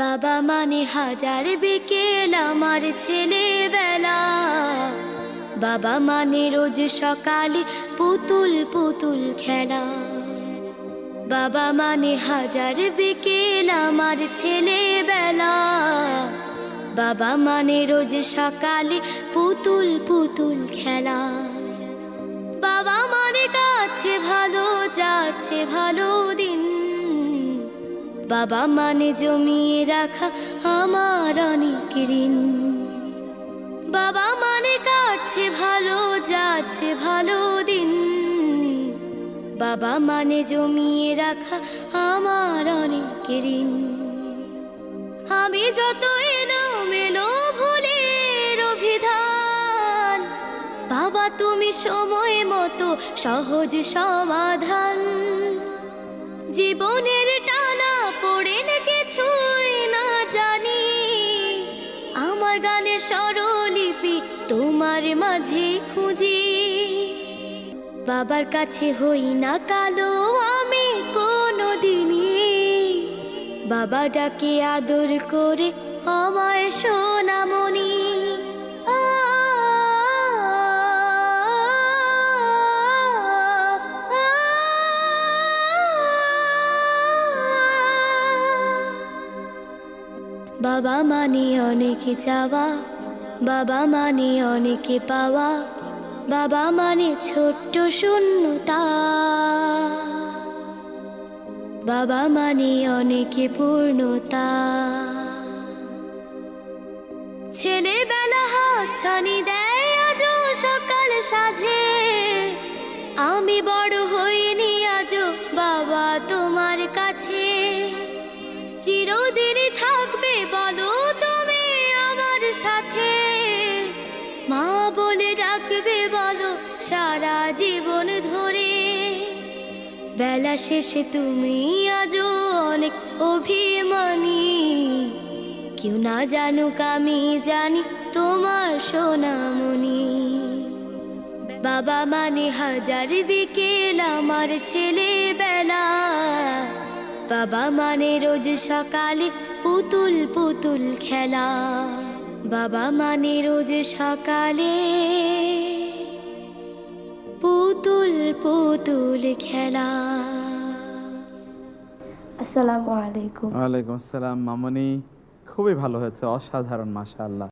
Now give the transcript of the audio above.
বাবা মানে হাজার বিকেল আমার ছেলেবেলা। বাবা মানে রোজ সকালে পুতুল পুতুল খেলা। বাবা মানে হাজার বিকেল আমার ছেলেবেলা। বাবা মানে রোজ সকালে পুতুল পুতুল খেলা। বাবা মানে কাছে ভালো যাচ্ছে ভালো দিন। বাবা মানে জমিয়ে রাখা আমার অনেক ঋণ। বাবা মানে কাটছে ভালো যাচ্ছে ভালো দিন। বাবা মানে জমিয়ে রাখা আমার অনেক ঋণ। আমি যত এলোমেলো ভুলের অভিধান, বাবা তুমি সময় মতো সহজ সমাধান। জীবনের টানা পড়ে না কিছুই না জানি, আমার গানের স্বরলিপি তোমার মাঝে খুঁজি। বাবার কাছে হই না কালো আমি কোনো দিনই, বাবা ডাকে আদর করে আমায় সোনামণি। বাবা মানে অনেক চাওয়া, বাবা মানে অনেক পাওয়া। বাবা মানে ছোট্ট শূন্যতা, বাবা মানে অনেক পূর্ণতা। ছেলেবেলা হাতছানি দেয় আজও সকাল সাজে। আমি বড় হইনি আজও বাবা তোমার কাছে। চিরদিনই থাকবে বলো তুমি আমার সাথে, মা বলে ডাকবে বলো সারা জীবন ধরে। বেলা শেষে তুমি আজও অনেক অভিমানী, কেউ না জানুক আমি জানি তোমার সোনামণি। বাবা মানে হাজার বিকেল আমার ছেলেবেলা। বাবা মানে রোজ সকালে পুতুল পুতুল খেলা। বাবা মানে রোজ সকালে পুতুল পুতুল খেলা। আসসালামু আলাইকুম। ওয়ালাইকুম আসসালাম। মামনি খুবই ভালো হয়েছে, অসাধারণ, মাশাআল্লাহ।